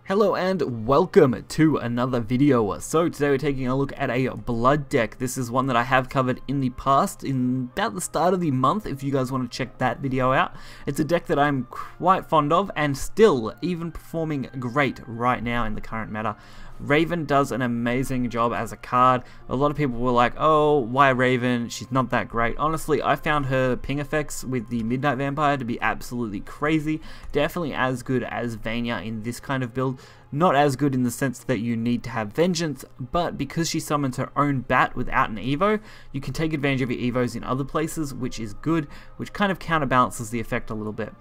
Hello and welcome to another video. So today we're taking a look at a blood deck. This is one that I have covered in the past, in about the start of the month, if you guys want to check that video out. It's a deck that I'm quite fond of and still even performing great right now in the current meta. Raven does an amazing job as a card. A lot of people were like, oh, why Raven? She's not that great. Honestly, I found her ping effects with the Midnight Vampire to be absolutely crazy. Definitely as good as Vanya in this kind of build. Not as good in the sense that you need to have Vengeance, but because she summons her own bat without an Evo, you can take advantage of your Evos in other places, which is good, which kind of counterbalances the effect a little bit.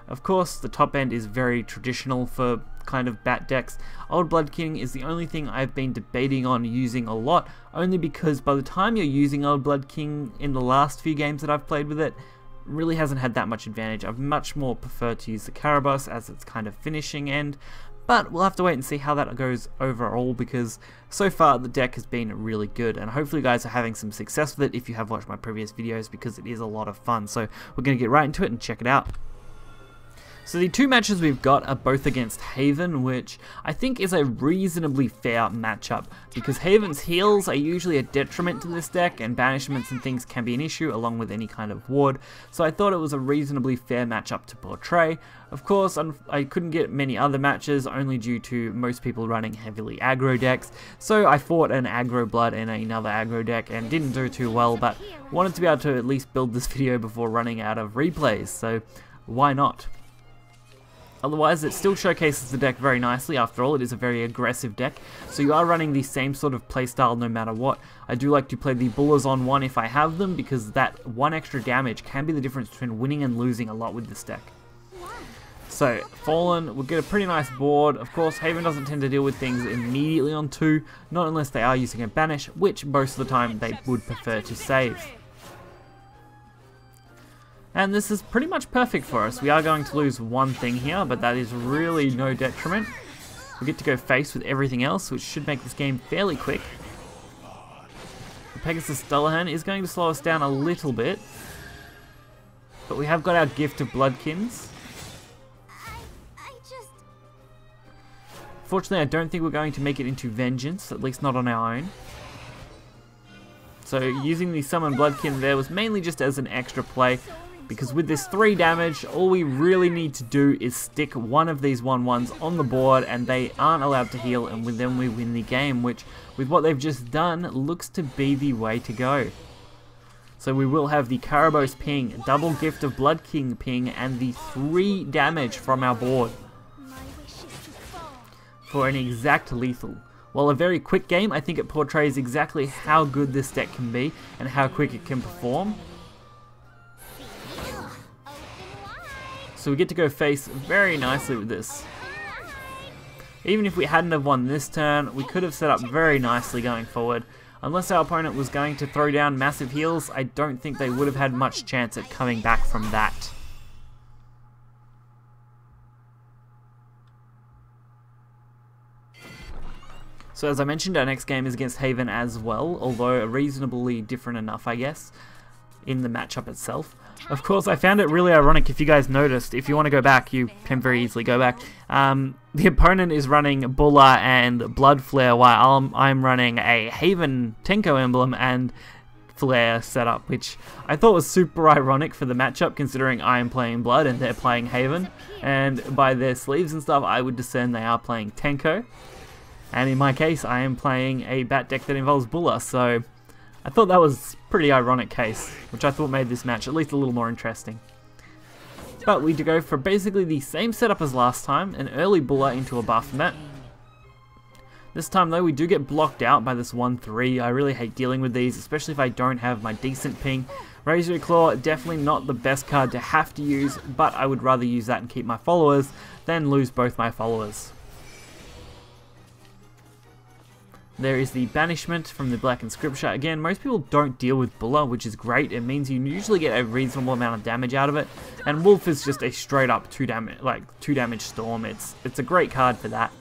Of course, the top end is very traditional for kind of bat decks. Old Blood King is the only thing I've been debating on using a lot, only because by the time you're using Old Blood King in the last few games that I've played with it, really hasn't had that much advantage. I've much more preferred to use the Carabosse as its kind of finishing end, but we'll have to wait and see how that goes overall, because so far the deck has been really good, and hopefully you guys are having some success with it if you have watched my previous videos, because it is a lot of fun. So we're going to get right into it and check it out. So the two matches we've got are both against Haven, which I think is a reasonably fair matchup, because Haven's heals are usually a detriment to this deck, and banishments and things can be an issue along with any kind of ward, so I thought it was a reasonably fair matchup to portray. Of course, I couldn't get many other matches, only due to most people running heavily aggro decks, so I fought an aggro blood in another aggro deck and didn't do too well, but wanted to be able to at least build this video before running out of replays, so why not? Otherwise, it still showcases the deck very nicely. After all, it is a very aggressive deck, so you are running the same sort of playstyle no matter what. I do like to play the Bullers on one if I have them, because that one extra damage can be the difference between winning and losing a lot with this deck. So, Fallen will get a pretty nice board. Of course, Haven doesn't tend to deal with things immediately on 2, not unless they are using a Banish, which most of the time they would prefer to save. And this is pretty much perfect for us. We are going to lose one thing here, but that is really no detriment. We get to go face with everything else, which should make this game fairly quick. The Pegasus Dullahan is going to slow us down a little bit, but we have got our gift of Bloodkins. Fortunately, I don't think we're going to make it into Vengeance, at least not on our own. So using the Summon Bloodkin there was mainly just as an extra play, because with this 3 damage, all we really need to do is stick one of these 1/1s on the board, and they aren't allowed to heal, and with them we win the game, which, with what they've just done, looks to be the way to go. So we will have the Carabosse ping, double gift of Blood King ping, and the 3 damage from our board for an exact lethal. While a very quick game, I think it portrays exactly how good this deck can be and how quick it can perform. So we get to go face very nicely with this. Even if we hadn't have won this turn, we could have set up very nicely going forward. Unless our opponent was going to throw down massive heals, I don't think they would have had much chance at coming back from that. So as I mentioned, our next game is against Haven as well, although reasonably different enough, I guess, in the matchup itself. Of course, I found it really ironic, if you guys noticed. If you want to go back, you can very easily go back. The opponent is running Bulla and Blood Flare, while I'm running a Haven Tenko emblem and Flare setup, which I thought was super ironic for the matchup, considering I am playing Blood and they're playing Haven. And by their sleeves and stuff, I would discern they are playing Tenko. And in my case, I am playing a bat deck that involves Bulla, so I thought that was a pretty ironic case, which I thought made this match at least a little more interesting. But we do go for basically the same setup as last time, an early Bulla into a Baphomet. This time though, we do get blocked out by this 1/3. I really hate dealing with these, especially if I don't have my decent ping. Razor Claw, definitely not the best card to have to use, but I would rather use that and keep my followers than lose both my followers. There is the Banishment from the Black Inscription. Again, most people don't deal with Bulla, which is great. It means you usually get a reasonable amount of damage out of it. And Wolf is just a straight up 2 damage storm. It's a great card for that.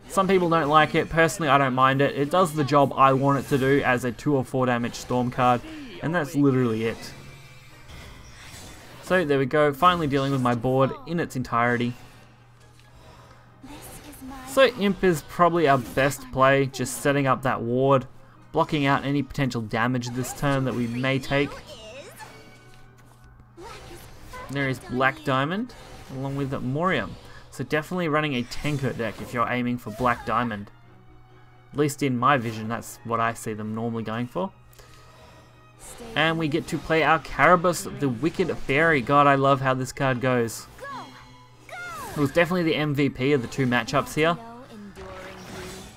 Some people don't like it. Personally, I don't mind it. It does the job I want it to do as a 2 or 4 damage storm card, and that's literally it. So there we go, finally dealing with my board in its entirety. So Imp is probably our best play, just setting up that ward, blocking out any potential damage this turn that we may take. There is Black Diamond, along with Morium. So definitely running a Tenko deck if you're aiming for Black Diamond. At least in my vision, that's what I see them normally going for. And we get to play our Carabosse, the Wicked Fairy. God, I love how this card goes. It was definitely the MVP of the two matchups here.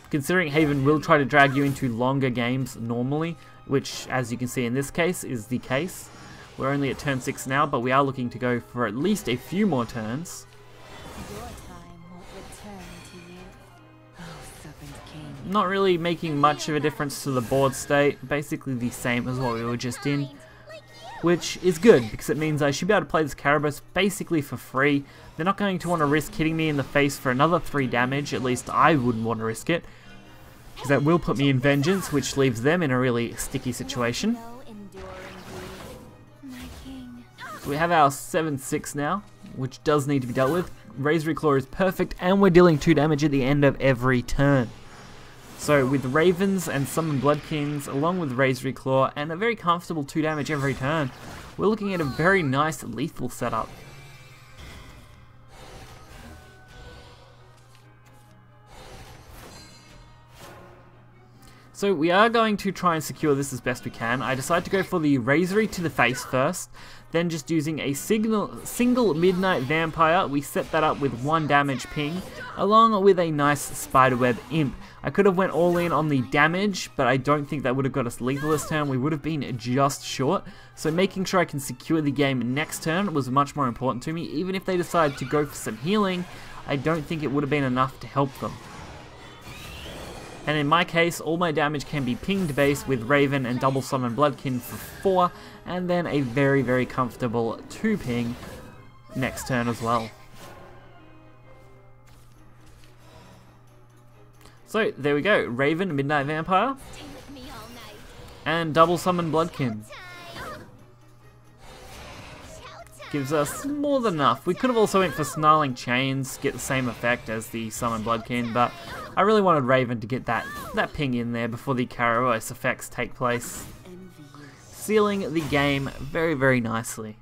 Considering Haven will try to drag you into longer games normally, which, as you can see in this case, is the case. We're only at turn 6 now, but we are looking to go for at least a few more turns. Not really making much of a difference to the board state, basically the same as what we were just in, which is good because it means I should be able to play this Carabosse basically for free. They're not going to want to risk hitting me in the face for another 3 damage, at least I wouldn't want to risk it, because that will put me in Vengeance, which leaves them in a really sticky situation. So we have our 7/6 now, which does need to be dealt with. Razor Claw is perfect, and we're dealing 2 damage at the end of every turn. So with Ravens and Summon Bloodkins, along with Razor Claw, and a very comfortable 2 damage every turn, we're looking at a very nice lethal setup. So we are going to try and secure this as best we can. I decided to go for the Razor to the face first, then just using a single Midnight Vampire, we set that up with 1 damage ping, along with a nice Spiderweb Imp. I could have went all in on the damage, but I don't think that would have got us lethal this turn. We would have been just short, so making sure I can secure the game next turn was much more important to me. Even if they decided to go for some healing, I don't think it would have been enough to help them. And in my case, all my damage can be pinged base with Raven and Double Summon Bloodkin for 4, and then a very, very comfortable 2 ping next turn as well. So there we go, Raven, Midnight Vampire, and Double Summon Bloodkin. Gives us more than enough. We could have also went for Snarling Chains, get the same effect as the Summon Bloodkin, but I really wanted Raven to get that ping in there before the Carabosse effects take place, sealing the game very, very nicely.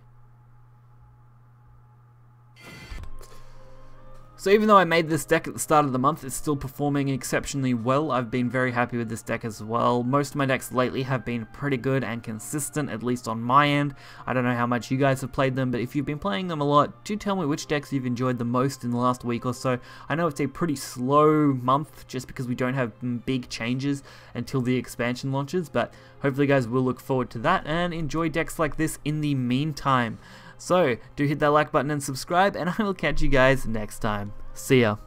So even though I made this deck at the start of the month, it's still performing exceptionally well. I've been very happy with this deck as well. Most of my decks lately have been pretty good and consistent, at least on my end. I don't know how much you guys have played them, but if you've been playing them a lot, do tell me which decks you've enjoyed the most in the last week or so. I know it's a pretty slow month just because we don't have big changes until the expansion launches, but hopefully you guys will look forward to that and enjoy decks like this in the meantime. So, do hit that like button and subscribe, and I will catch you guys next time. See ya.